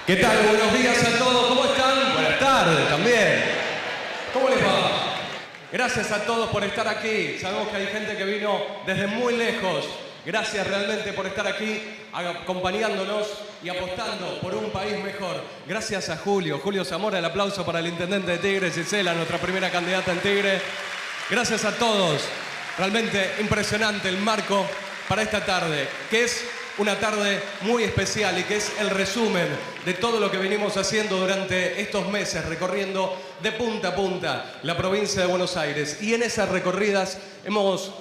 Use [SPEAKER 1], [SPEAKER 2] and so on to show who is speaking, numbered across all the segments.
[SPEAKER 1] ¿Qué tal? Buenos días a todos. ¿Cómo están? Buenas tardes también. ¿Cómo les va? Gracias a todos por estar aquí. Sabemos que hay gente que vino desde muy lejos. Gracias realmente por estar aquí, acompañándonos y apostando por un país mejor. Gracias a Julio Zamora. El aplauso para el intendente de Tigre, Gisela, nuestra primera candidata en Tigre. Gracias a todos. Realmente impresionante el marco para esta tarde, que es una tarde muy especial y que es el resumen de todo lo que venimos haciendo durante estos meses, recorriendo de punta a punta la provincia de Buenos Aires. Y en esas recorridas hemos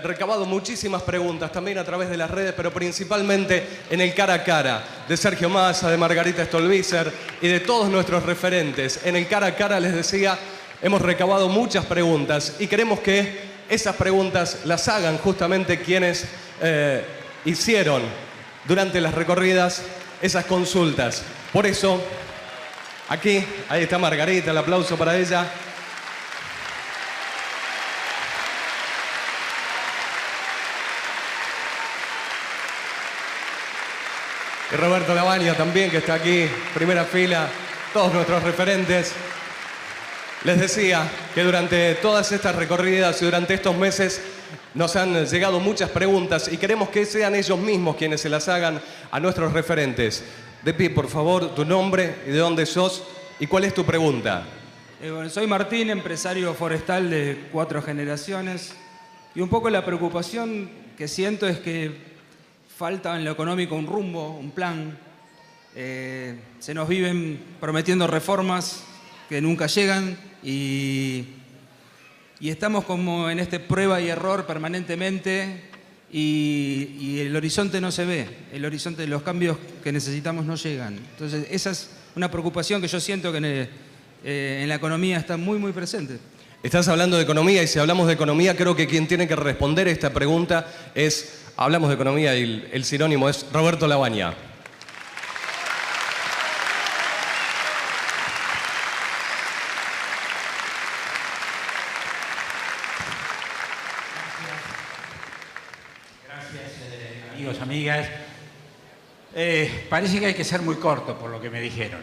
[SPEAKER 1] recabado muchísimas preguntas, también a través de las redes, pero principalmente en el cara a cara de Sergio Massa, de Margarita Stolbizer y de todos nuestros referentes. En el cara a cara, les decía, hemos recabado muchas preguntas y queremos que esas preguntas las hagan justamente quienes hicieron durante las recorridas esas consultas. Por eso, aquí, ahí está Margarita, el aplauso para ella. Y Roberto Lavagna también, que está aquí, primera fila, todos nuestros referentes. Les decía que durante todas estas recorridas y durante estos meses nos han llegado muchas preguntas y queremos que sean ellos mismos quienes se las hagan a nuestros referentes. De pie, por favor, tu nombre y de dónde sos y cuál es tu pregunta.
[SPEAKER 2] Bueno, soy Martín, empresario forestal de 4 generaciones, y un poco la preocupación que siento es que falta en lo económico un rumbo, un plan. Se nos viven prometiendo reformas que nunca llegan y estamos como en este prueba y error permanentemente y el horizonte no se ve, el horizonte de los cambios que necesitamos no llegan. Entonces esa es una preocupación que yo siento que en la economía está muy, muy presente.
[SPEAKER 1] Estás hablando de economía y si hablamos de economía creo que quien tiene que responder esta pregunta es, hablamos de economía y el sinónimo es Roberto Lavagna.
[SPEAKER 3] Amigos, amigas, parece que hay que ser muy corto por lo que me dijeron.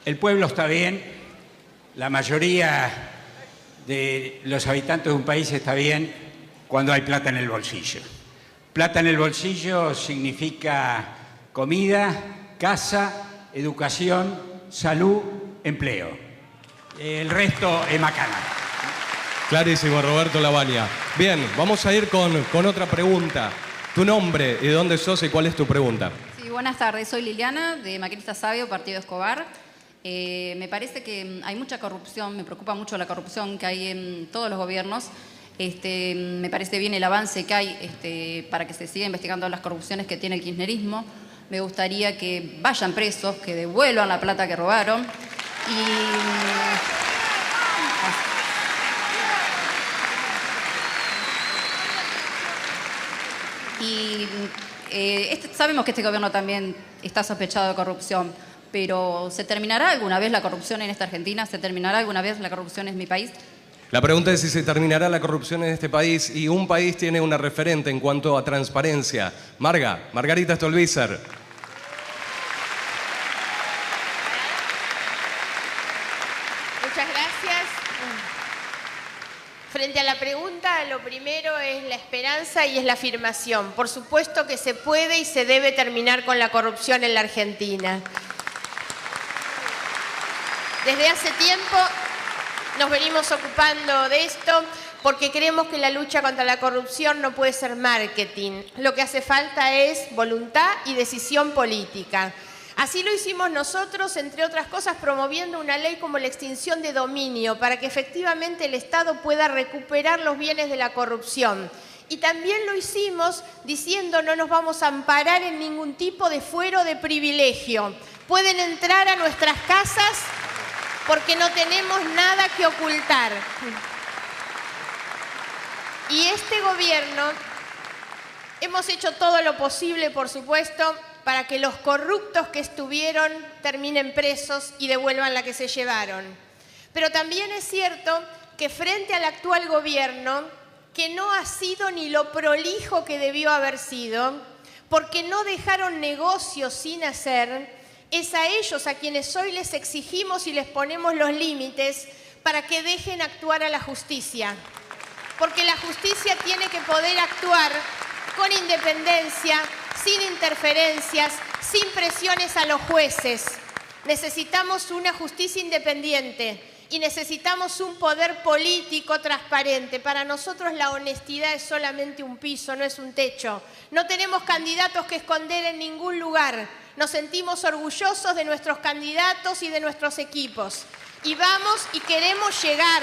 [SPEAKER 3] El pueblo está bien, la mayoría de los habitantes de un país está bien cuando hay plata en el bolsillo. Plata en el bolsillo significa comida, casa, educación, salud, empleo. El resto es macana.
[SPEAKER 1] Clarísimo, Roberto Lavagna. Bien, vamos a ir con otra pregunta. Tu nombre y de dónde sos y cuál es tu pregunta.
[SPEAKER 4] Sí, buenas tardes. Soy Liliana, de Maquinista Sabio, Partido Escobar. Me parece que hay mucha corrupción, me preocupa mucho la corrupción que hay en todos los gobiernos. Me parece bien el avance que hay para que se siga investigando las corrupciones que tiene el kirchnerismo. Me gustaría que vayan presos, que devuelvan la plata que robaron. Sabemos que este gobierno también está sospechado de corrupción, pero ¿se terminará alguna vez la corrupción en esta Argentina? ¿Se terminará alguna vez la corrupción en mi país?
[SPEAKER 1] La pregunta es si se terminará la corrupción en este país y un país tiene una referente en cuanto a transparencia. Margarita Stolbizer.
[SPEAKER 5] Muchas gracias. Frente a la pregunta, lo primero es la esperanza y es la afirmación. Por supuesto que se puede y se debe terminar con la corrupción en la Argentina. Desde hace tiempo nos venimos ocupando de esto porque creemos que la lucha contra la corrupción no puede ser marketing. Lo que hace falta es voluntad y decisión política. Así lo hicimos nosotros, entre otras cosas, promoviendo una ley como la extinción de dominio para que efectivamente el Estado pueda recuperar los bienes de la corrupción. Y también lo hicimos diciendo no nos vamos a amparar en ningún tipo de fuero de privilegio. Pueden entrar a nuestras casas porque no tenemos nada que ocultar. Y este gobierno hemos hecho todo lo posible, por supuesto, para que los corruptos que estuvieron terminen presos y devuelvan la que se llevaron. Pero también es cierto que frente al actual gobierno, que no ha sido ni lo prolijo que debió haber sido, porque no dejaron negocios sin hacer, es a ellos a quienes hoy les exigimos y les ponemos los límites para que dejen actuar a la justicia. Porque la justicia tiene que poder actuar con independencia, sin interferencias, sin presiones a los jueces. Necesitamos una justicia independiente y necesitamos un poder político transparente. Para nosotros la honestidad es solamente un piso, no es un techo. No tenemos candidatos que esconder en ningún lugar. Nos sentimos orgullosos de nuestros candidatos y de nuestros equipos. Y vamos y queremos llegar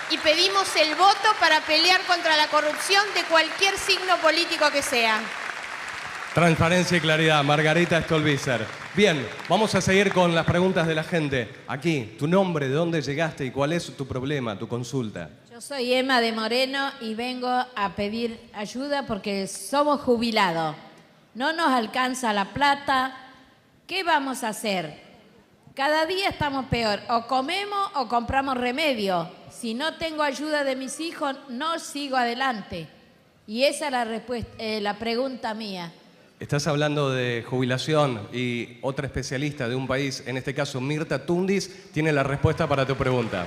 [SPEAKER 5] y pedimos el voto para pelear contra la corrupción de cualquier signo político que sea.
[SPEAKER 1] Transparencia y claridad, Margarita Stolbizer. Bien, vamos a seguir con las preguntas de la gente. Aquí, tu nombre, de dónde llegaste y cuál es tu problema, tu consulta.
[SPEAKER 6] Yo soy Emma de Moreno y vengo a pedir ayuda porque somos jubilados. No nos alcanza la plata. ¿Qué vamos a hacer? Cada día estamos peor. O comemos o compramos remedio. Si no tengo ayuda de mis hijos, no sigo adelante. Y esa es la pregunta mía.
[SPEAKER 1] Estás hablando de jubilación y otra especialista de un país, en este caso Mirta Tundis, tiene la respuesta para tu pregunta.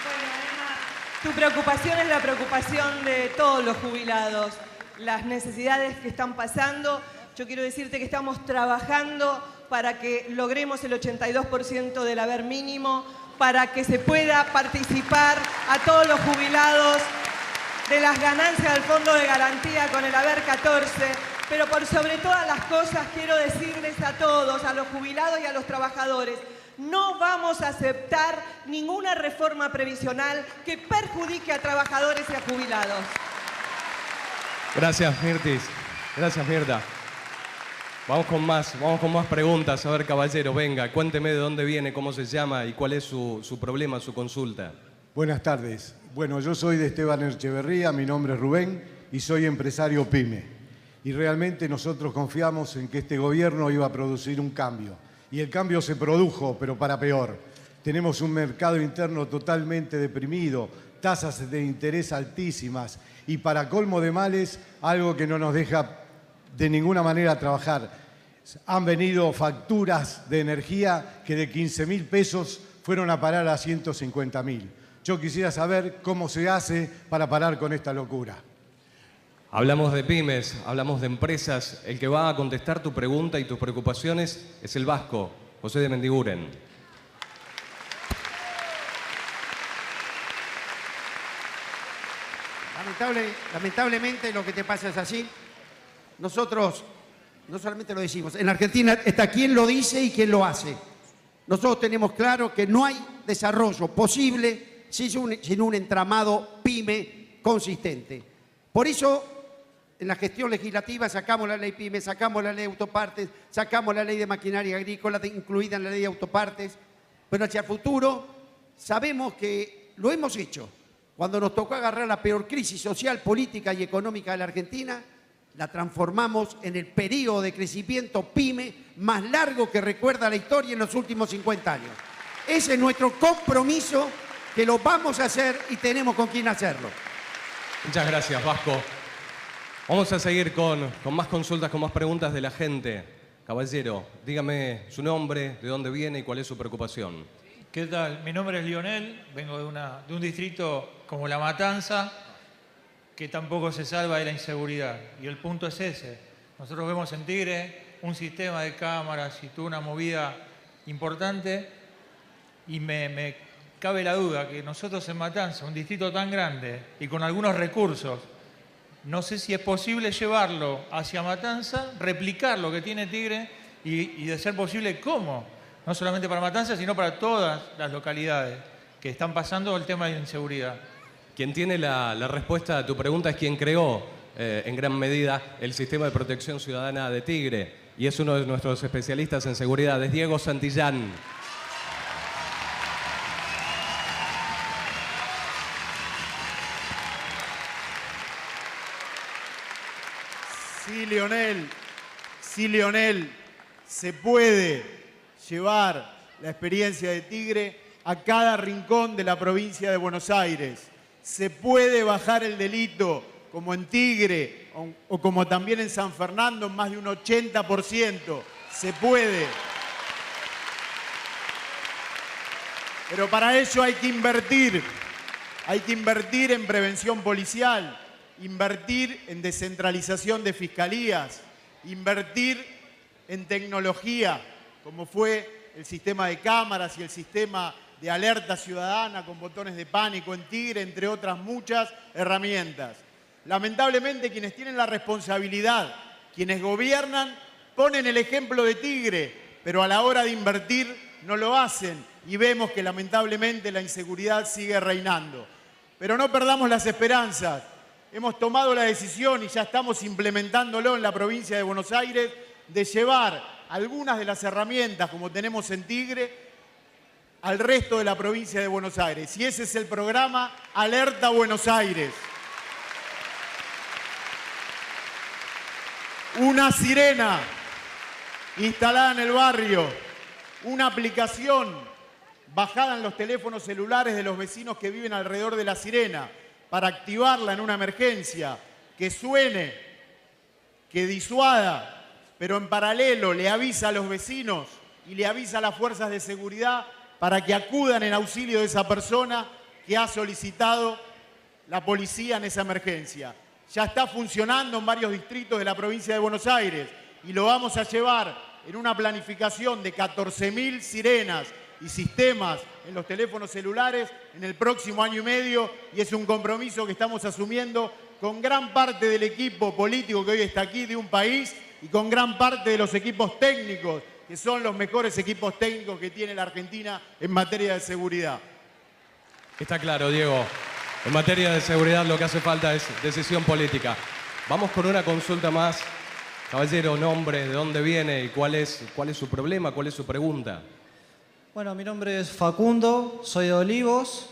[SPEAKER 7] Bueno, Emma, tu preocupación es la preocupación de todos los jubilados, las necesidades que están pasando. Yo quiero decirte que estamos trabajando para que logremos el 82% del haber mínimo, para que se pueda participar a todos los jubilados de las ganancias del Fondo de Garantía con el haber 14, pero por sobre todas las cosas quiero decirles a todos, a los jubilados y a los trabajadores, no vamos a aceptar ninguna reforma previsional que perjudique a trabajadores y a jubilados.
[SPEAKER 1] Gracias, Mirtis. Gracias, Mirta. Vamos con más preguntas. A ver, caballero, venga, cuénteme de dónde viene, cómo se llama y cuál es su problema, su consulta.
[SPEAKER 8] Buenas tardes. Bueno, yo soy de Esteban Echeverría, mi nombre es Rubén y soy empresario PYME. Y realmente nosotros confiamos en que este gobierno iba a producir un cambio. Y el cambio se produjo, pero para peor. Tenemos un mercado interno totalmente deprimido, tasas de interés altísimas y para colmo de males, algo que no nos deja de ninguna manera trabajar. Han venido facturas de energía que de 15.000 pesos fueron a parar a 150.000. Yo quisiera saber cómo se hace para parar con esta locura.
[SPEAKER 1] Hablamos de pymes, hablamos de empresas. El que va a contestar tu pregunta y tus preocupaciones es el vasco, José de Mendiguren.
[SPEAKER 9] Lamentablemente lo que te pasa es así. Nosotros no solamente lo decimos, en Argentina está quien lo dice y quien lo hace. Nosotros tenemos claro que no hay desarrollo posible sin un entramado PYME consistente. Por eso, en la gestión legislativa sacamos la ley PYME, sacamos la ley de autopartes, sacamos la ley de maquinaria agrícola, incluida en la ley de autopartes, pero hacia el futuro sabemos que lo hemos hecho. Cuando nos tocó agarrar la peor crisis social, política y económica de la Argentina, la transformamos en el periodo de crecimiento PYME más largo que recuerda la historia en los últimos 50 años. Ese es nuestro compromiso, que lo vamos a hacer y tenemos con quién hacerlo.
[SPEAKER 1] Muchas gracias, Vasco. Vamos a seguir con más consultas, con más preguntas de la gente. Caballero, dígame su nombre, de dónde viene y cuál es su preocupación.
[SPEAKER 10] ¿Qué tal? Mi nombre es Lionel, vengo de un distrito como La Matanza, que tampoco se salva de la inseguridad. Y el punto es ese. Nosotros vemos en Tigre un sistema de cámaras y toda una movida importante y me cabe la duda que nosotros en Matanza, un distrito tan grande y con algunos recursos, no sé si es posible llevarlo hacia Matanza, replicar lo que tiene Tigre y de ser posible, ¿cómo? No solamente para Matanza, sino para todas las localidades que están pasando el tema de la inseguridad.
[SPEAKER 1] Quien tiene la respuesta a tu pregunta es quien creó en gran medida el sistema de protección ciudadana de Tigre y es uno de nuestros especialistas en seguridad, es Diego Santillán.
[SPEAKER 11] Sí, Lionel, se puede llevar la experiencia de Tigre a cada rincón de la provincia de Buenos Aires. Se puede bajar el delito como en Tigre o como también en San Fernando, en más de un 80%. Se puede. Pero para ello hay que invertir. Hay que invertir en prevención policial, invertir en descentralización de fiscalías, invertir en tecnología, como fue el sistema de cámaras y el sistema de alerta ciudadana con botones de pánico en Tigre, entre otras muchas herramientas. Lamentablemente, quienes tienen la responsabilidad, quienes gobiernan, ponen el ejemplo de Tigre, pero a la hora de invertir no lo hacen y vemos que lamentablemente la inseguridad sigue reinando. Pero no perdamos las esperanzas. Hemos tomado la decisión y ya estamos implementándolo en la provincia de Buenos Aires de llevar algunas de las herramientas como tenemos en Tigre al resto de la provincia de Buenos Aires. Y ese es el programa Alerta Buenos Aires. Una sirena instalada en el barrio, una aplicación bajada en los teléfonos celulares de los vecinos que viven alrededor de la sirena para activarla en una emergencia, que suene, que disuada, pero en paralelo le avisa a los vecinos y le avisa a las fuerzas de seguridad para que acudan en auxilio de esa persona que ha solicitado la policía en esa emergencia. Ya está funcionando en varios distritos de la provincia de Buenos Aires y lo vamos a llevar en una planificación de 14.000 sirenas y sistemas en los teléfonos celulares en el próximo año y medio, y es un compromiso que estamos asumiendo con gran parte del equipo político que hoy está aquí de un país y con gran parte de los equipos técnicos, que son los mejores equipos técnicos que tiene la Argentina en materia de seguridad.
[SPEAKER 1] Está claro, Diego. En materia de seguridad lo que hace falta es decisión política. Vamos con una consulta más. Caballero, nombre, de dónde viene y cuál es su problema, cuál es su pregunta.
[SPEAKER 12] Bueno, mi nombre es Facundo, soy de Olivos.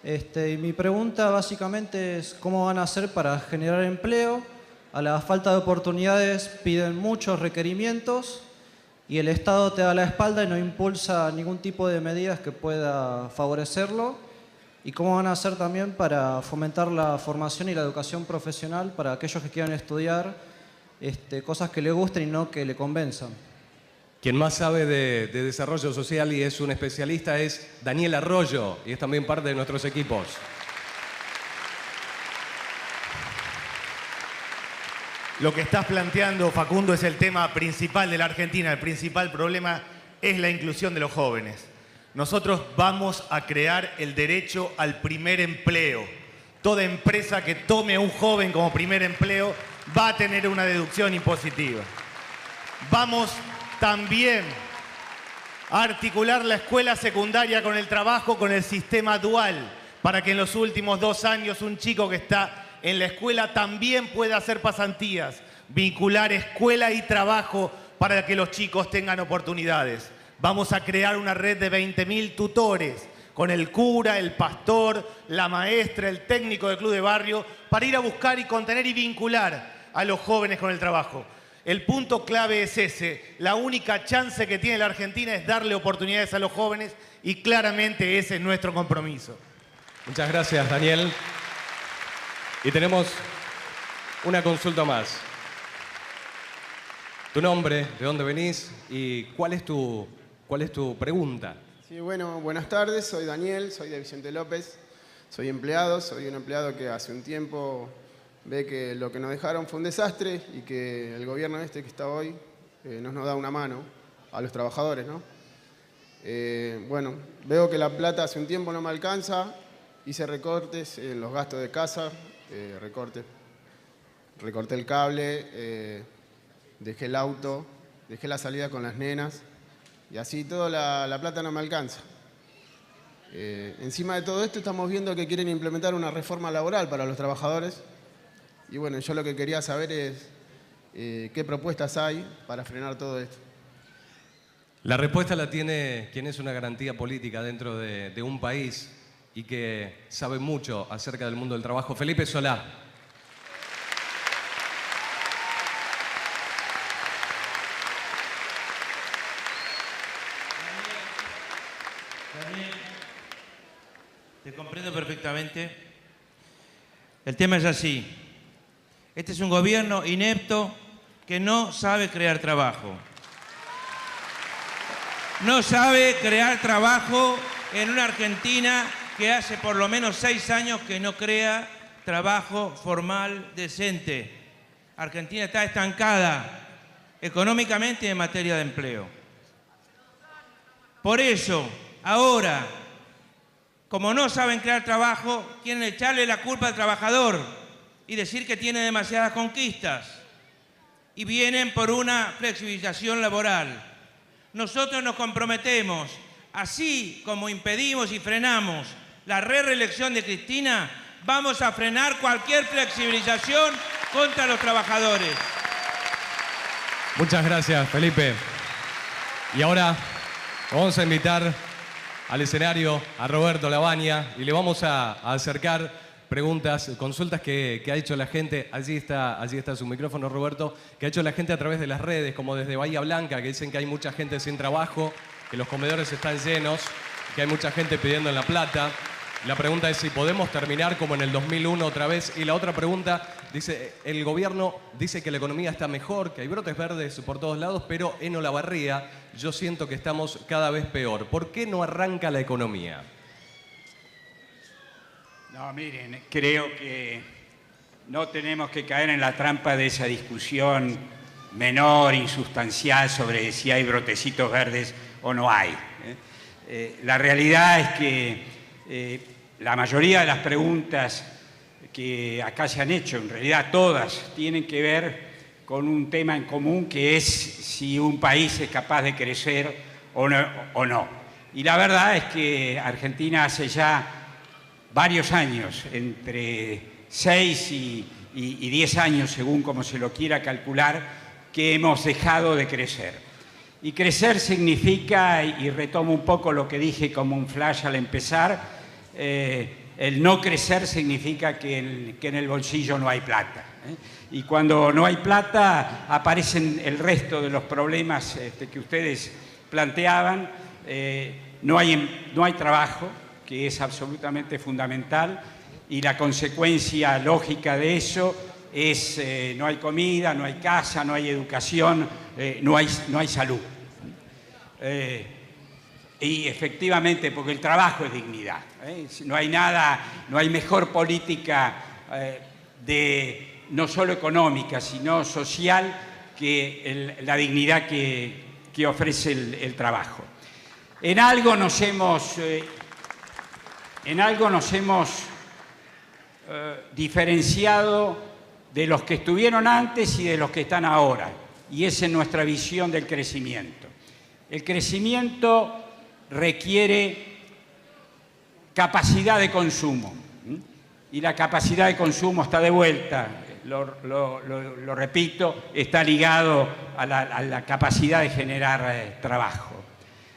[SPEAKER 12] Y mi pregunta básicamente es cómo van a hacer para generar empleo. A la falta de oportunidades piden muchos requerimientos y el Estado te da la espalda y no impulsa ningún tipo de medidas que pueda favorecerlo. ¿Y cómo van a hacer también para fomentar la formación y la educación profesional para aquellos que quieran estudiar cosas que le gusten y no que le convenzan?
[SPEAKER 1] Quien más sabe de desarrollo social y es un especialista es Daniel Arroyo, y es también parte de nuestros equipos.
[SPEAKER 13] Lo que estás planteando, Facundo, es el tema principal de la Argentina. El principal problema es la inclusión de los jóvenes. Nosotros vamos a crear el derecho al primer empleo. Toda empresa que tome a un joven como primer empleo va a tener una deducción impositiva. Vamos también a articular la escuela secundaria con el trabajo, con el sistema dual, para que en los últimos 2 años un chico que está en la escuela también pueda hacer pasantías, vincular escuela y trabajo para que los chicos tengan oportunidades. Vamos a crear una red de 20.000 tutores con el cura, el pastor, la maestra, el técnico del club de barrio, para ir a buscar y contener y vincular a los jóvenes con el trabajo. El punto clave es ese. La única chance que tiene la Argentina es darle oportunidades a los jóvenes y claramente ese es nuestro compromiso.
[SPEAKER 1] Muchas gracias, Daniel. Y tenemos una consulta más. Tu nombre, de dónde venís y cuál es tu pregunta.
[SPEAKER 14] Sí, bueno, buenas tardes. Soy Daniel, soy de Vicente López. Soy empleado, soy un empleado que hace un tiempo ve que lo que nos dejaron fue un desastre y que el gobierno que está hoy nos da una mano a los trabajadores, ¿no? Bueno, veo que la plata hace un tiempo no me alcanza, hice recortes en los gastos de casa, recorté el cable, dejé el auto, dejé la salida con las nenas y así toda la plata no me alcanza. Encima de todo esto estamos viendo que quieren implementar una reforma laboral para los trabajadores. Y bueno, yo lo que quería saber es qué propuestas hay para frenar todo esto.
[SPEAKER 1] La respuesta la tiene quien es una garantía política dentro de un país y que sabe mucho acerca del mundo del trabajo. Felipe Solá.
[SPEAKER 15] Daniel, te comprendo perfectamente. El tema es así. Este es un gobierno inepto que no sabe crear trabajo. No sabe crear trabajo en una Argentina que hace por lo menos 6 años que no crea trabajo formal decente. Argentina está estancada económicamente y en materia de empleo. Por eso, ahora, como no saben crear trabajo, quieren echarle la culpa al trabajador y decir que tiene demasiadas conquistas. Y vienen por una flexibilización laboral. Nosotros nos comprometemos, así como impedimos y frenamos la reelección de Cristina, vamos a frenar cualquier flexibilización contra los trabajadores.
[SPEAKER 1] Muchas gracias, Felipe. Y ahora vamos a invitar al escenario a Roberto Labaña y le vamos a acercar preguntas, consultas que ha hecho la gente. Allí está su micrófono, Roberto, que ha hecho la gente a través de las redes, como desde Bahía Blanca, que dicen que hay mucha gente sin trabajo, que los comedores están llenos, que hay mucha gente pidiendo en La Plata. La pregunta es si podemos terminar como en el 2001 otra vez. Y la otra pregunta dice, el gobierno dice que la economía está mejor, que hay brotes verdes por todos lados, pero en Olavarría yo siento que estamos cada vez peor. ¿Por qué no arranca la economía?
[SPEAKER 3] No, miren, creo que no tenemos que caer en la trampa de esa discusión menor, insustancial, sobre si hay brotecitos verdes o no hay. La realidad es que la mayoría de las preguntas que acá se han hecho, en realidad todas, tienen que ver con un tema en común, que es si un país es capaz de crecer o no. Y la verdad es que Argentina hace ya varios años, entre 6 y 10 años, según como se lo quiera calcular, que hemos dejado de crecer. Y crecer significa, y retomo un poco lo que dije como un flash al empezar, el no crecer significa que en el bolsillo no hay plata. Y cuando no hay plata aparecen el resto de los problemas que ustedes planteaban. No hay trabajo, que es absolutamente fundamental, y la consecuencia lógica de eso es no hay comida, no hay casa, no hay educación, no hay salud. Y efectivamente, porque el trabajo es dignidad. No hay mejor política no solo económica, sino social, que la dignidad que ofrece el trabajo. En algo nos hemos diferenciado de los que estuvieron antes y de los que están ahora, y es en nuestra visión del crecimiento. El crecimiento requiere capacidad de consumo, y la capacidad de consumo está de vuelta, lo repito, está ligado a la capacidad de generar trabajo.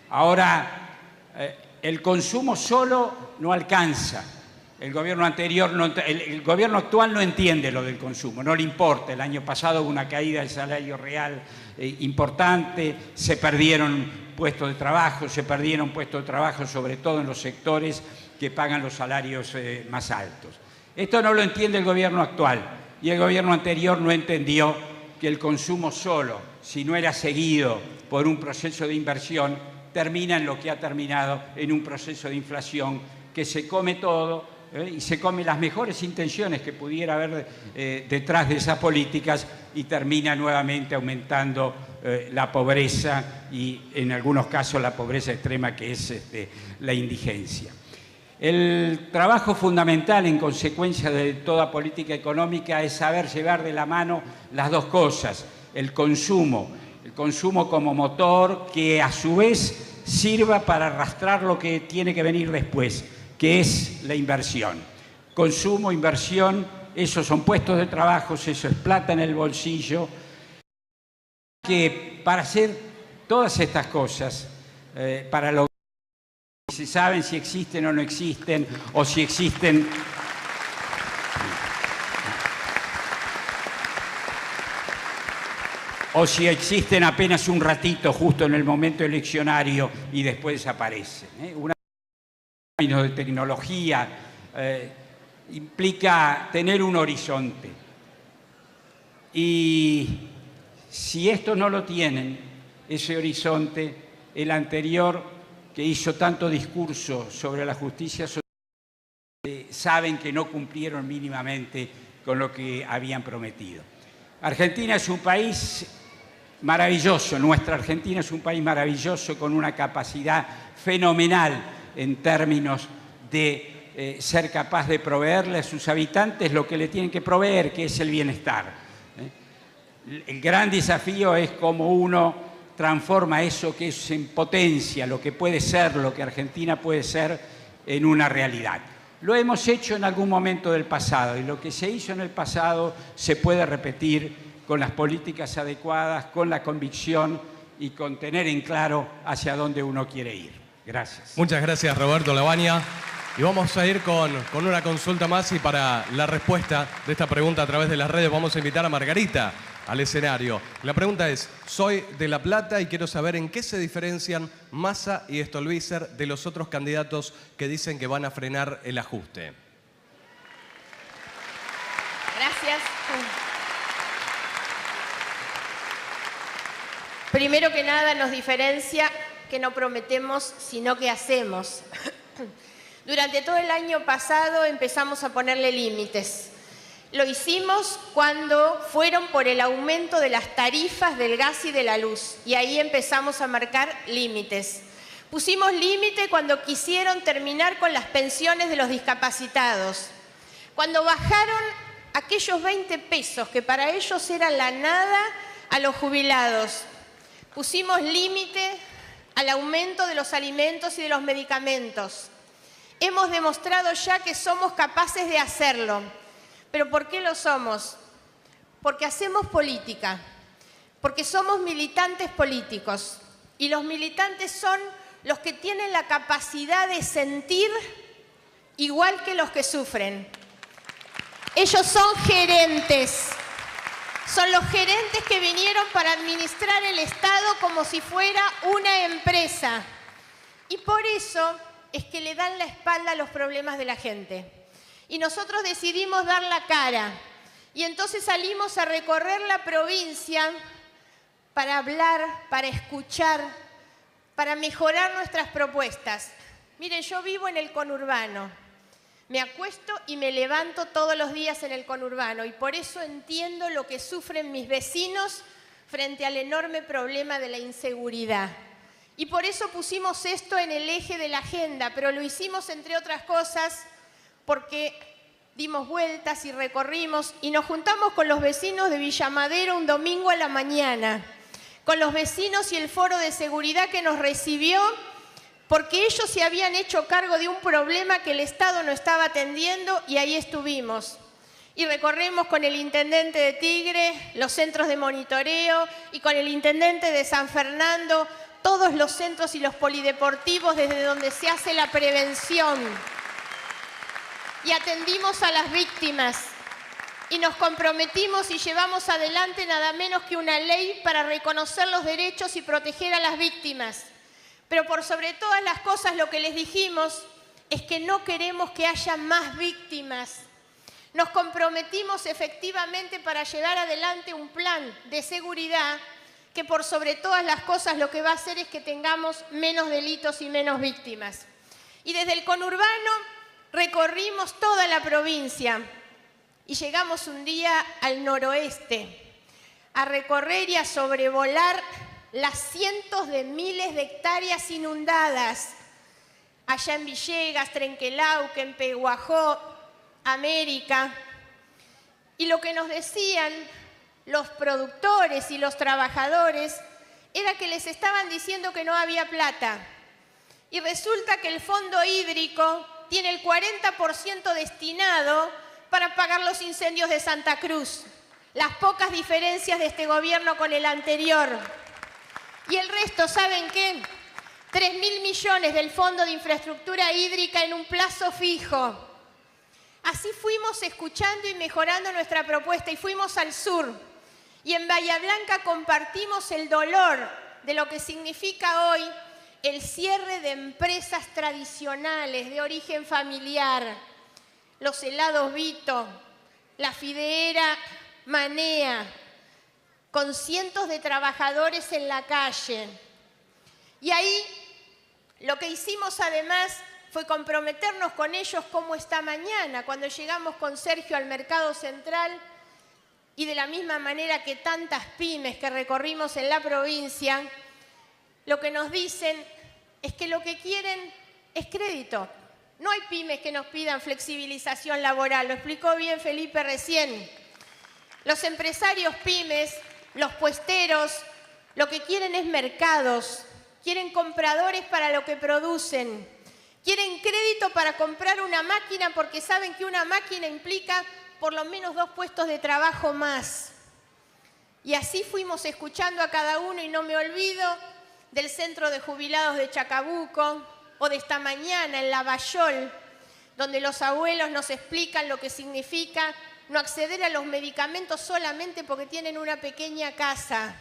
[SPEAKER 3] Ahora, el consumo solo no alcanza. El gobierno actual no entiende lo del consumo, no le importa. El año pasado hubo una caída del salario real importante, se perdieron puestos de trabajo, sobre todo en los sectores que pagan los salarios más altos. Esto no lo entiende el gobierno actual, y el gobierno anterior no entendió que el consumo solo, si no era seguido por un proceso de inversión, termina en lo que ha terminado, en un proceso de inflación que se come todo, y se come las mejores intenciones que pudiera haber detrás de esas políticas, y termina nuevamente aumentando la pobreza, y en algunos casos la pobreza extrema, que es la indigencia. El trabajo fundamental en consecuencia de toda política económica es saber llevar de la mano las dos cosas: el consumo como motor, que a su vez sirva para arrastrar lo que tiene que venir después, que es la inversión. Consumo, inversión, esos son puestos de trabajo, eso es plata en el bolsillo. Que para hacer todas estas cosas, para lograr, si saben si existen o no existen, o si existen, apenas un ratito justo en el momento eleccionario y después desaparecen. Términos de tecnología, implica tener un horizonte. Y si esto no lo tienen, ese horizonte, el anterior que hizo tanto discurso sobre la justicia social, saben que no cumplieron mínimamente con lo que habían prometido. Argentina es un país maravilloso, nuestra Argentina es un país maravilloso con una capacidad fenomenal en términos de ser capaz de proveerle a sus habitantes lo que le tienen que proveer, que es el bienestar. El gran desafío es cómo uno transforma eso que es en potencia, lo que puede ser, lo que Argentina puede ser, en una realidad. Lo hemos hecho en algún momento del pasado y lo que se hizo en el pasado se puede repetir con las políticas adecuadas, con la convicción y con tener en claro hacia dónde uno quiere ir. Gracias.
[SPEAKER 1] Muchas gracias, Roberto Lavagna. Y vamos a ir con una consulta más, y para la respuesta de esta pregunta a través de las redes vamos a invitar a Margarita al escenario. La pregunta es: soy de La Plata y quiero saber en qué se diferencian Massa y Stolbizer de los otros candidatos que dicen que van a frenar el ajuste.
[SPEAKER 5] Gracias. Primero que nada nos diferencia que no prometemos, sino que hacemos. Durante todo el año pasado empezamos a ponerle límites. Lo hicimos cuando fueron por el aumento de las tarifas del gas y de la luz, y ahí empezamos a marcar límites. Pusimos límite cuando quisieron terminar con las pensiones de los discapacitados, cuando bajaron aquellos 20 pesos que para ellos eran la nada a los jubilados. Pusimos límite al aumento de los alimentos y de los medicamentos. Hemos demostrado ya que somos capaces de hacerlo. ¿Pero por qué lo somos? Porque hacemos política, porque somos militantes políticos. Y los militantes son los que tienen la capacidad de sentir igual que los que sufren. Ellos son gerentes. Son los gerentes que vinieron para administrar el Estado como si fuera una empresa. Y por eso es que le dan la espalda a los problemas de la gente. Y nosotros decidimos dar la cara. Y entonces salimos a recorrer la provincia para hablar, para escuchar, para mejorar nuestras propuestas. Miren, yo vivo en el conurbano. Me acuesto y me levanto todos los días en el conurbano y por eso entiendo lo que sufren mis vecinos frente al enorme problema de la inseguridad. Y por eso pusimos esto en el eje de la agenda, pero lo hicimos, entre otras cosas, porque dimos vueltas y recorrimos y nos juntamos con los vecinos de Villa Madero un domingo a la mañana, con los vecinos y el foro de seguridad que nos recibió, porque ellos se habían hecho cargo de un problema que el Estado no estaba atendiendo y ahí estuvimos. Y recorremos con el intendente de Tigre los centros de monitoreo y con el intendente de San Fernando todos los centros y los polideportivos desde donde se hace la prevención. Y atendimos a las víctimas y nos comprometimos y llevamos adelante nada menos que una ley para reconocer los derechos y proteger a las víctimas. Pero por sobre todas las cosas lo que les dijimos es que no queremos que haya más víctimas. Nos comprometimos efectivamente para llevar adelante un plan de seguridad que por sobre todas las cosas lo que va a hacer es que tengamos menos delitos y menos víctimas. Y desde el conurbano recorrimos toda la provincia y llegamos un día al noroeste a recorrer y a sobrevolar las cientos de miles de hectáreas inundadas, allá en Villegas, Trenquelauquen, Peguajó, América. Y lo que nos decían los productores y los trabajadores era que les estaban diciendo que no había plata. Y resulta que el fondo hídrico tiene el 40% destinado para pagar los incendios de Santa Cruz. Las pocas diferencias de este gobierno con el anterior. Y el resto, ¿saben qué? 3.000 millones del Fondo de Infraestructura Hídrica en un plazo fijo. Así fuimos escuchando y mejorando nuestra propuesta y fuimos al sur. Y en Bahía Blanca compartimos el dolor de lo que significa hoy el cierre de empresas tradicionales de origen familiar. Los helados Vito, la fideera manea, con cientos de trabajadores en la calle. Y ahí lo que hicimos además fue comprometernos con ellos como esta mañana, cuando llegamos con Sergio al Mercado Central, y de la misma manera que tantas pymes que recorrimos en la provincia, lo que nos dicen es que lo que quieren es crédito. No hay pymes que nos pidan flexibilización laboral, lo explicó bien Felipe recién. Los empresarios pymes, los puesteros, lo que quieren es mercados, quieren compradores para lo que producen, quieren crédito para comprar una máquina porque saben que una máquina implica por lo menos 2 puestos de trabajo más. Y así fuimos escuchando a cada uno, y no me olvido del Centro de Jubilados de Chacabuco o de esta mañana en Lavallol, donde los abuelos nos explican lo que significa no acceder a los medicamentos solamente porque tienen una pequeña casa.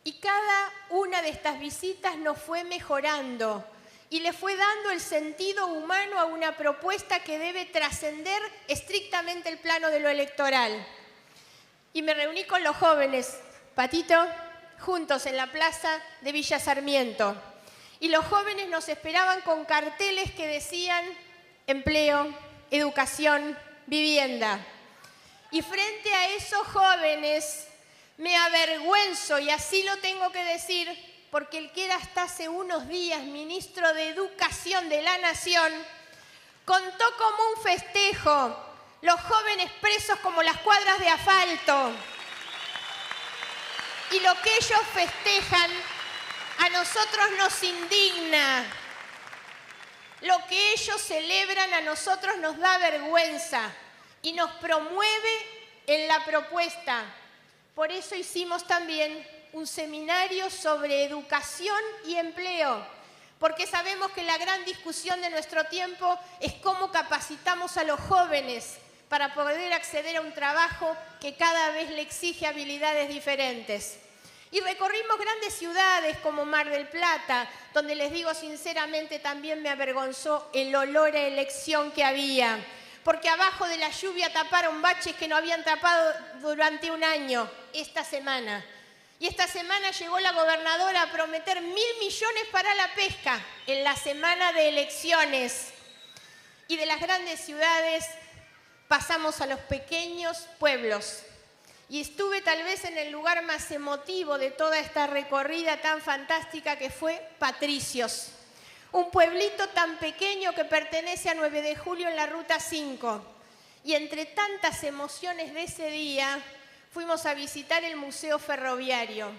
[SPEAKER 5] Y cada una de estas visitas nos fue mejorando y le fue dando el sentido humano a una propuesta que debe trascender estrictamente el plano de lo electoral. Y me reuní con los jóvenes, Patito, juntos en la plaza de Villa Sarmiento. Y los jóvenes nos esperaban con carteles que decían empleo, educación, vivienda. Y frente a esos jóvenes me avergüenzo, y así lo tengo que decir, porque el que era hasta hace unos días ministro de Educación de la Nación, contó como un festejo los jóvenes presos como las cuadras de asfalto. Y lo que ellos festejan a nosotros nos indigna. Lo que ellos celebran a nosotros nos da vergüenza y nos promueve en la propuesta. Por eso hicimos también un seminario sobre educación y empleo, porque sabemos que la gran discusión de nuestro tiempo es cómo capacitamos a los jóvenes para poder acceder a un trabajo que cada vez le exige habilidades diferentes. Y recorrimos grandes ciudades como Mar del Plata, donde les digo sinceramente también me avergonzó el olor a elección que había, porque abajo de la lluvia taparon baches que no habían tapado durante un año, esta semana. Y esta semana llegó la gobernadora a prometer 1.000 millones para la pesca en la semana de elecciones. Y de las grandes ciudades pasamos a los pequeños pueblos. Y estuve tal vez en el lugar más emotivo de toda esta recorrida tan fantástica que fue Patricios. Un pueblito tan pequeño que pertenece a 9 de julio en la Ruta 5. Y entre tantas emociones de ese día, fuimos a visitar el Museo Ferroviario,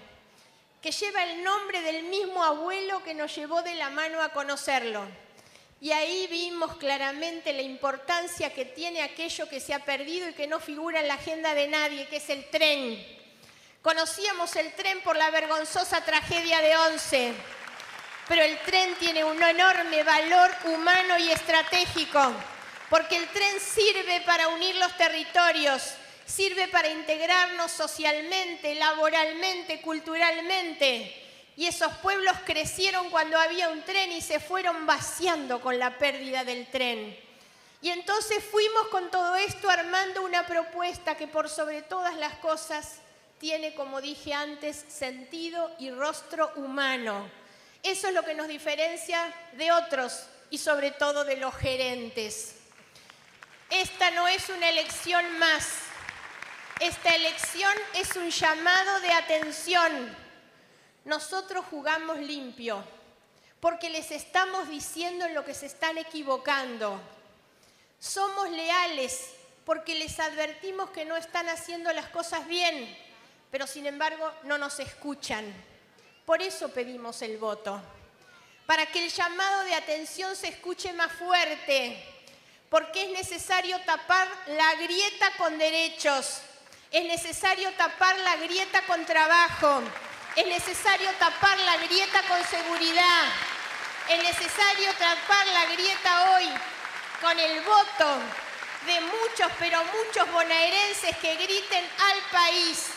[SPEAKER 5] que lleva el nombre del mismo abuelo que nos llevó de la mano a conocerlo. Y ahí vimos claramente la importancia que tiene aquello que se ha perdido y que no figura en la agenda de nadie, que es el tren. Conocíamos el tren por la vergonzosa tragedia de Once, pero el tren tiene un enorme valor humano y estratégico, porque el tren sirve para unir los territorios, sirve para integrarnos socialmente, laboralmente, culturalmente. Y esos pueblos crecieron cuando había un tren y se fueron vaciando con la pérdida del tren. Y entonces fuimos con todo esto armando una propuesta que por sobre todas las cosas tiene, como dije antes, sentido y rostro humano. Eso es lo que nos diferencia de otros y sobre todo de los gerentes. Esta no es una elección más. Esta elección es un llamado de atención. Nosotros jugamos limpio, porque les estamos diciendo en lo que se están equivocando. Somos leales, porque les advertimos que no están haciendo las cosas bien, pero sin embargo no nos escuchan. Por eso pedimos el voto, para que el llamado de atención se escuche más fuerte, porque es necesario tapar la grieta con derechos, es necesario tapar la grieta con trabajo, es necesario tapar la grieta con seguridad, es necesario tapar la grieta hoy con el voto de muchos, pero muchos bonaerenses que griten al país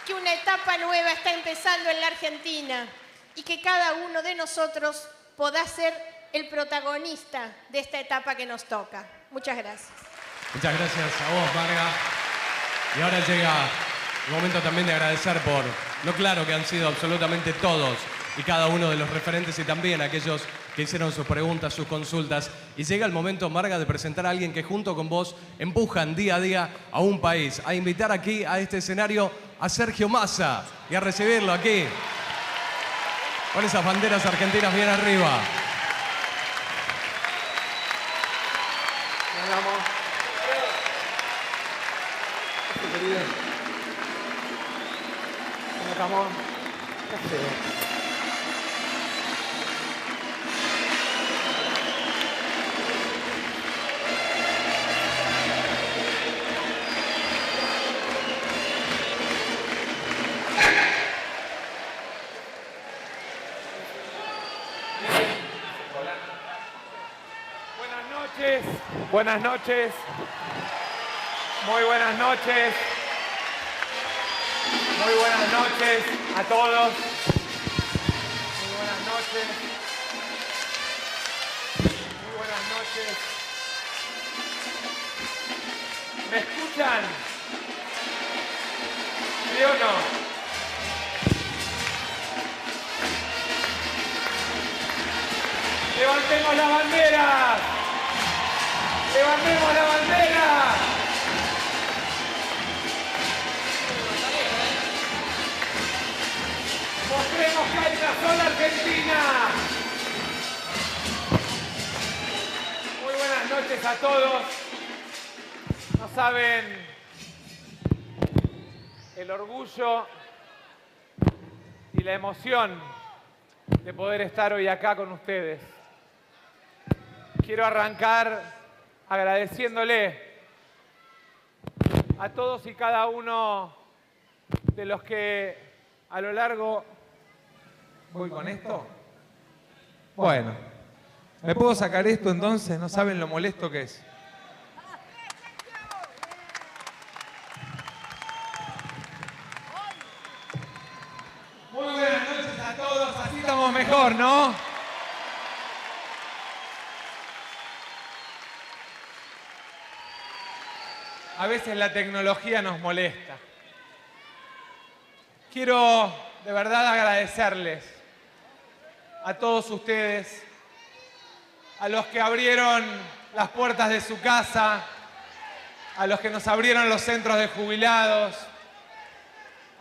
[SPEAKER 5] que una etapa nueva está empezando en la Argentina y que cada uno de nosotros podrá ser el protagonista de esta etapa que nos toca. Muchas gracias.
[SPEAKER 1] Muchas gracias a vos, Marga. Y ahora llega el momento también de agradecer por lo claro que han sido absolutamente todos y cada uno de los referentes y también aquellos que hicieron sus preguntas, sus consultas. Y llega el momento, Marga, de presentar a alguien que junto con vos empujan día a día a un país. A invitar aquí a este escenario a Sergio Massa y a recibirlo aquí con esas banderas argentinas bien arriba.
[SPEAKER 16] Buenas noches, muy buenas noches, muy buenas noches a todos, muy buenas noches, muy buenas noches. ¿Me escuchan? ¿Sí o no? ¡Levantemos la bandera! ¡Levantemos la bandera! ¡Mostremos que hay una sola Argentina! Muy buenas noches a todos. No saben el orgullo y la emoción de poder estar hoy acá con ustedes. Quiero arrancar agradeciéndole a todos y cada uno de los que a lo largo... ¿Voy con esto? Bueno, ¿me puedo sacar esto entonces? No saben lo molesto que es. Muy buenas noches a todos, así estamos mejor, ¿no? A veces la tecnología nos molesta. Quiero de verdad agradecerles a todos ustedes, a los que abrieron las puertas de su casa, a los que nos abrieron los centros de jubilados,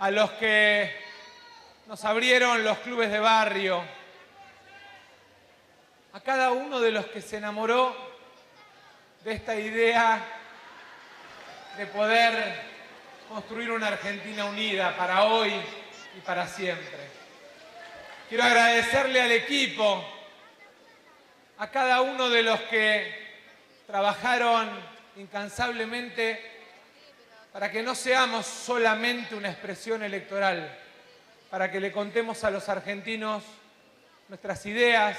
[SPEAKER 16] a los que nos abrieron los clubes de barrio, a cada uno de los que se enamoró de esta idea de poder construir una Argentina unida para hoy y para siempre. Quiero agradecerle al equipo, a cada uno de los que trabajaron incansablemente para que no seamos solamente una expresión electoral, para que le contemos a los argentinos nuestras ideas,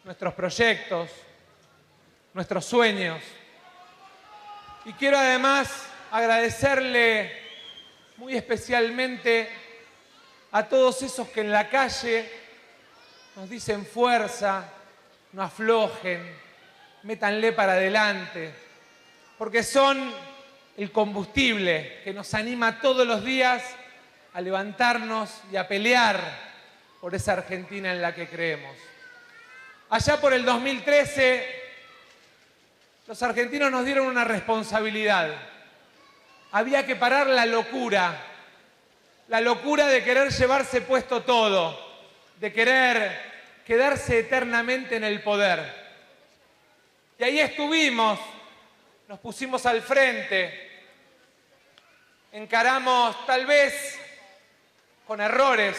[SPEAKER 16] nuestros proyectos, nuestros sueños. Y quiero además agradecerle muy especialmente a todos esos que en la calle nos dicen fuerza, no aflojen, métanle para adelante, porque son el combustible que nos anima todos los días a levantarnos y a pelear por esa Argentina en la que creemos. Allá por el 2013, los argentinos nos dieron una responsabilidad. Había que parar la locura de querer llevarse puesto todo, de querer quedarse eternamente en el poder. Y ahí estuvimos, nos pusimos al frente, encaramos tal vez con errores,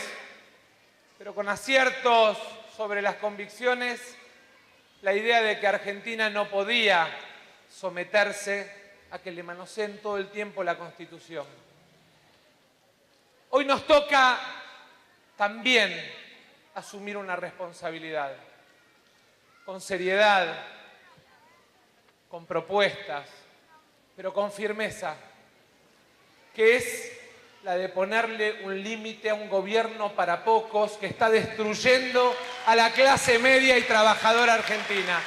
[SPEAKER 16] pero con aciertos sobre las convicciones, la idea de que Argentina no podía someterse a que le manoseen todo el tiempo la Constitución. Hoy nos toca también asumir una responsabilidad, con seriedad, con propuestas, pero con firmeza, que es la de ponerle un límite a un gobierno para pocos que está destruyendo a la clase media y trabajadora argentina.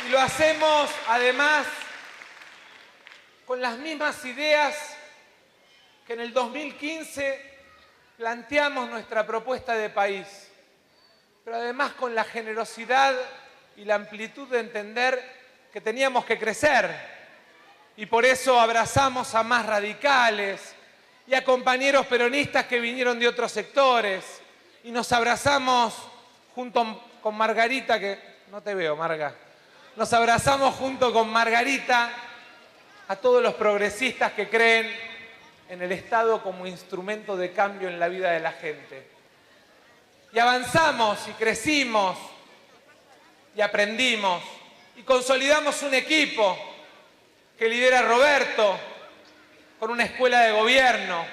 [SPEAKER 16] Y lo hacemos, además, con las mismas ideas que en el 2015 planteamos nuestra propuesta de país, pero además con la generosidad y la amplitud de entender que teníamos que crecer. Y por eso abrazamos a más radicales y a compañeros peronistas que vinieron de otros sectores. Y nos abrazamos junto con Margarita, que no te veo, Marga. Nos abrazamos junto con Margarita a todos los progresistas que creen en el Estado como instrumento de cambio en la vida de la gente. Y avanzamos y crecimos y aprendimos y consolidamos un equipo que lidera Roberto con una escuela de gobierno,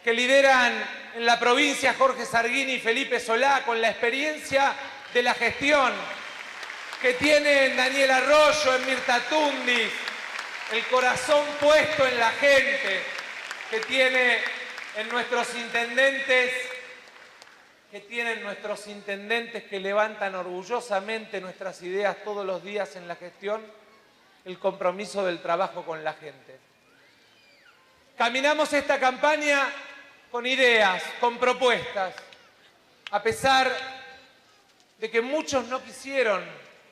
[SPEAKER 16] que lideran en la provincia Jorge Sarguini y Felipe Solá con la experiencia de la gestión, que tienen Daniel Arroyo, en Mirta Tundis, el corazón puesto en la gente, que tiene en nuestros intendentes, que levantan orgullosamente nuestras ideas todos los días en la gestión, el compromiso del trabajo con la gente. Caminamos esta campaña con ideas, con propuestas, a pesar de que muchos no quisieron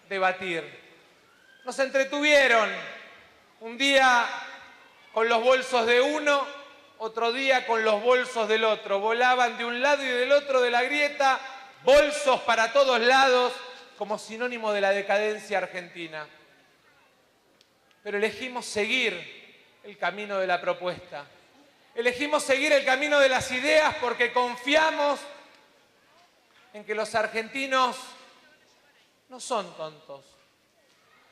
[SPEAKER 16] debatir. Nos entretuvieron un día con los bolsos de uno, otro día con los bolsos del otro. Volaban de un lado y del otro de la grieta, bolsos para todos lados, como sinónimo de la decadencia argentina. Pero elegimos seguir el camino de la propuesta. Elegimos seguir el camino de las ideas porque confiamos en que los argentinos no son tontos.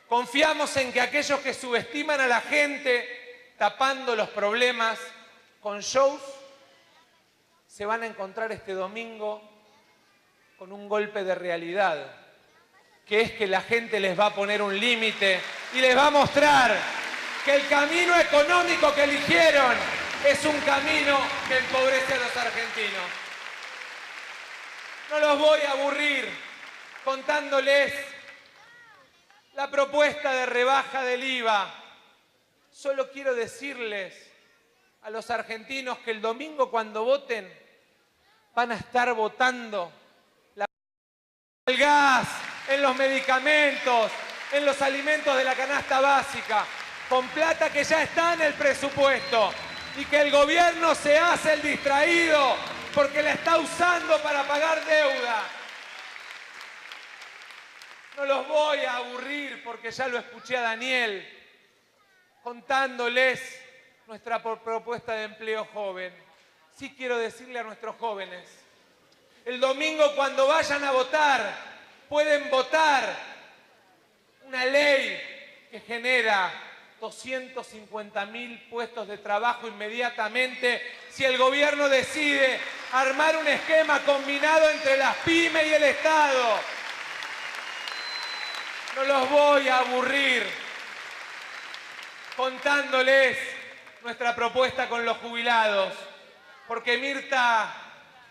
[SPEAKER 16] Confiamos en que aquellos que subestiman a la gente tapando los problemas con shows se van a encontrar este domingo con un golpe de realidad, que es que la gente les va a poner un límite y les va a mostrar que el camino económico que eligieron es un camino que empobrece a los argentinos. No los voy a aburrir contándoles la propuesta de rebaja del IVA. Solo quiero decirles a los argentinos que el domingo cuando voten van a estar votando el gas, en los medicamentos, en los alimentos de la canasta básica, con plata que ya está en el presupuesto y que el gobierno se hace el distraído porque la está usando para pagar deuda. No los voy a aburrir porque ya lo escuché a Daniel contándoles nuestra propuesta de empleo joven. Sí quiero decirle a nuestros jóvenes, el domingo cuando vayan a votar, pueden votar una ley que genera 250.000 puestos de trabajo inmediatamente si el gobierno decide armar un esquema combinado entre las pymes y el Estado. No los voy a aburrir contándoles nuestra propuesta con los jubilados, porque Mirta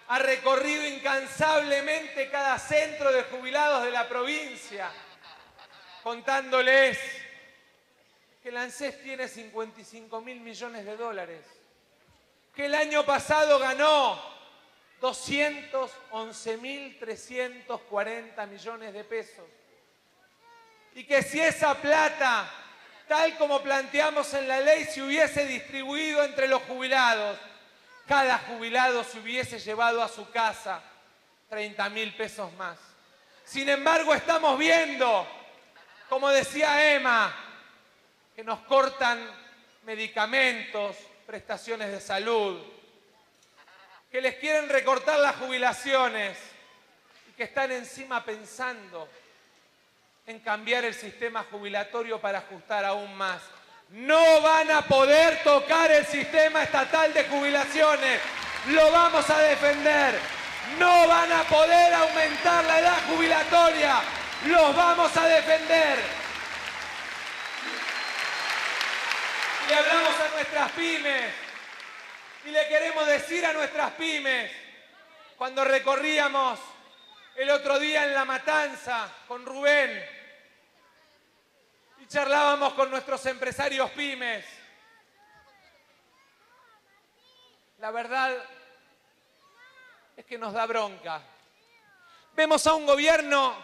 [SPEAKER 16] ha recorrido incansablemente cada centro de jubilados de la provincia, contándoles que el ANSES tiene 55.000 millones de dólares, que el año pasado ganó 211.340 millones de pesos, y que si esa plata, tal como planteamos en la ley, se hubiese distribuido entre los jubilados, cada jubilado se hubiese llevado a su casa 30.000 pesos más. Sin embargo, estamos viendo, como decía Emma, que nos cortan medicamentos, prestaciones de salud, que les quieren recortar las jubilaciones y que están encima pensando en cambiar el sistema jubilatorio para ajustar aún más. No van a poder tocar el sistema estatal de jubilaciones. Lo vamos a defender. No van a poder aumentar la edad jubilatoria. Los vamos a defender. Y le hablamos a nuestras pymes. Y le queremos decir a nuestras pymes, cuando recorríamos el otro día en La Matanza con Rubén, y charlábamos con nuestros empresarios pymes. La verdad es que nos da bronca. Vemos a un gobierno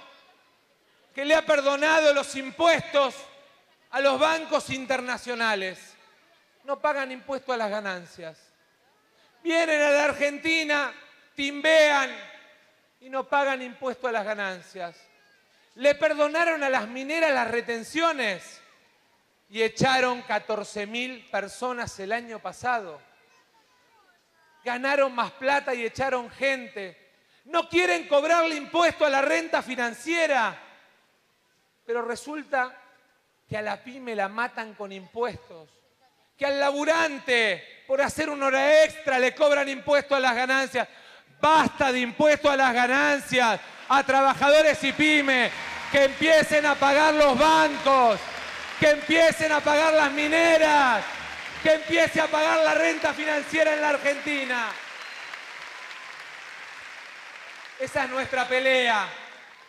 [SPEAKER 16] que le ha perdonado los impuestos a los bancos internacionales. No pagan impuesto a las ganancias. Vienen a la Argentina, timbean y no pagan impuesto a las ganancias. Le perdonaron a las mineras las retenciones y echaron 14.000 personas el año pasado. Ganaron más plata y echaron gente. No quieren cobrarle impuesto a la renta financiera, pero resulta que a la pyme la matan con impuestos, que al laburante por hacer una hora extra le cobran impuesto a las ganancias. Basta de impuesto a las ganancias, a trabajadores y pymes, que empiecen a pagar los bancos, que empiecen a pagar las mineras, que empiece a pagar la renta financiera en la Argentina. Esa es nuestra pelea,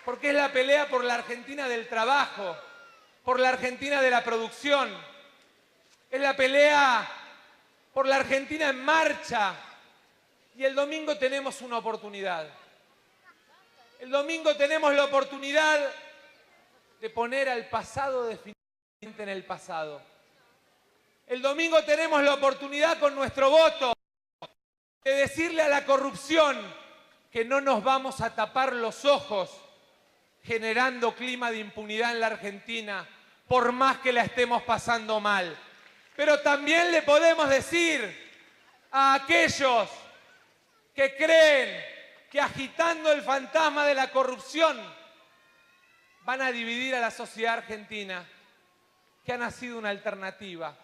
[SPEAKER 16] porque es la pelea por la Argentina del trabajo, por la Argentina de la producción. Es la pelea por la Argentina en marcha. Y el domingo tenemos una oportunidad. El domingo tenemos la oportunidad de poner al pasado definitivamente en el pasado. El domingo tenemos la oportunidad con nuestro voto de decirle a la corrupción que no nos vamos a tapar los ojos generando clima de impunidad en la Argentina, por más que la estemos pasando mal. Pero también le podemos decir a aquellos que creen que agitando el fantasma de la corrupción van a dividir a la sociedad argentina, que ha nacido una alternativa,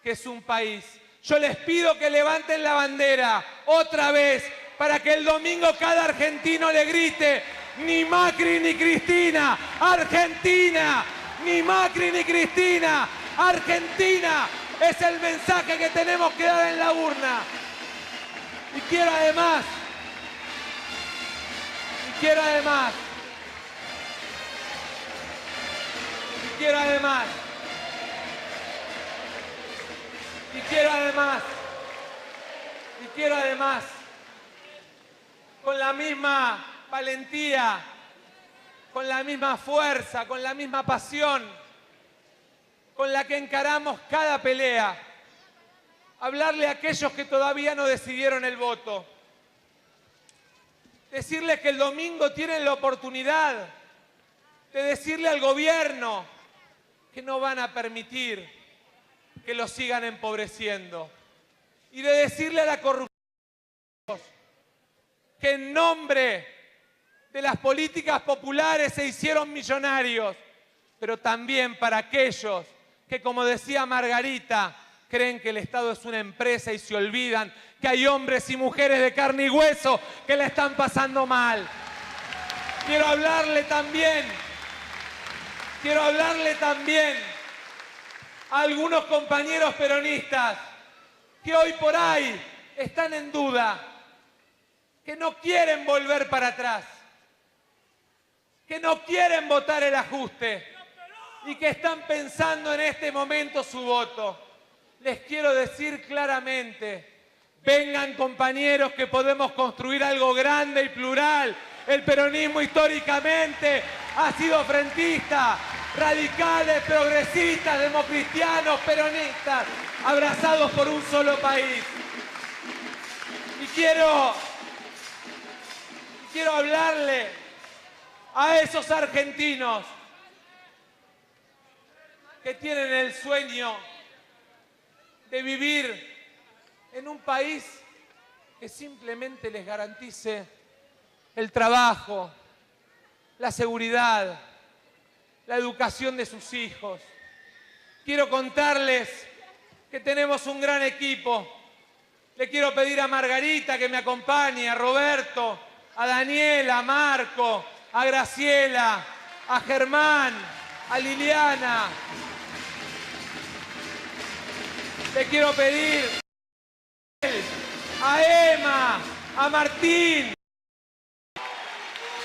[SPEAKER 16] que es un país. Yo les pido que levanten la bandera otra vez para que el domingo cada argentino le grite: ni Macri ni Cristina, Argentina, ni Macri ni Cristina, Argentina. Es el mensaje que tenemos que dar en la urna. Y quiero además, quiero además con la misma valentía, con la misma fuerza, con la misma pasión con la que encaramos cada pelea, hablarle a aquellos que todavía no decidieron el voto, decirles que el domingo tienen la oportunidad de decirle al gobierno que no van a permitir que los sigan empobreciendo y de decirle a la corrupción que en nombre de las políticas populares se hicieron millonarios, pero también para aquellos que, como decía Margarita, creen que el Estado es una empresa y se olvidan que hay hombres y mujeres de carne y hueso que la están pasando mal. Quiero hablarle también a algunos compañeros peronistas que hoy por ahí están en duda, que no quieren volver para atrás, que no quieren votar el ajuste y que están pensando en este momento su voto. Les quiero decir claramente: vengan, compañeros, que podemos construir algo grande y plural. El peronismo históricamente ha sido frentista, radicales, progresistas, democristianos, peronistas, abrazados por un solo país. Y quiero hablarle a esos argentinos que tienen el sueño de vivir en un país que simplemente les garantice el trabajo, la seguridad, la educación de sus hijos. Quiero contarles que tenemos un gran equipo. Le quiero pedir a Margarita que me acompañe, a Roberto, a Daniela, a Marco, a Graciela, a Germán, a Liliana. Le quiero pedir a Emma, a Martín.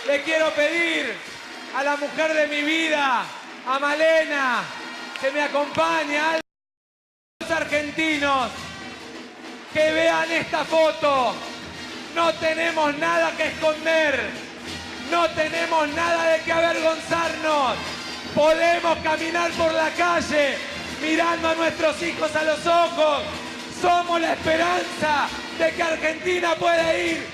[SPEAKER 16] Le quiero pedir a la mujer de mi vida, a Malena, que me acompaña, a los argentinos que vean esta foto. No tenemos nada que esconder, no tenemos nada de que avergonzarnos. Podemos caminar por la calle mirando a nuestros hijos a los ojos. Somos la esperanza de que Argentina puede ir.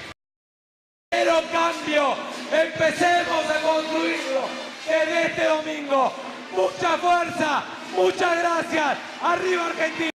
[SPEAKER 16] Pero cambio, empecemos a construirlo desde este domingo. Mucha fuerza, muchas gracias. ¡Arriba Argentina!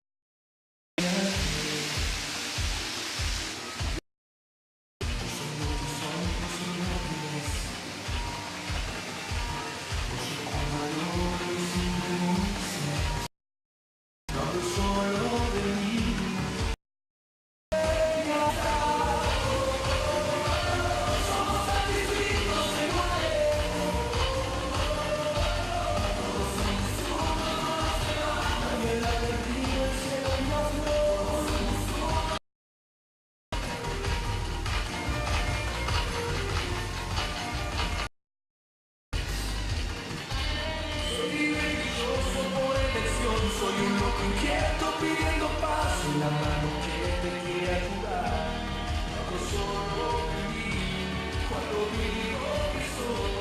[SPEAKER 17] Cuando digo que soy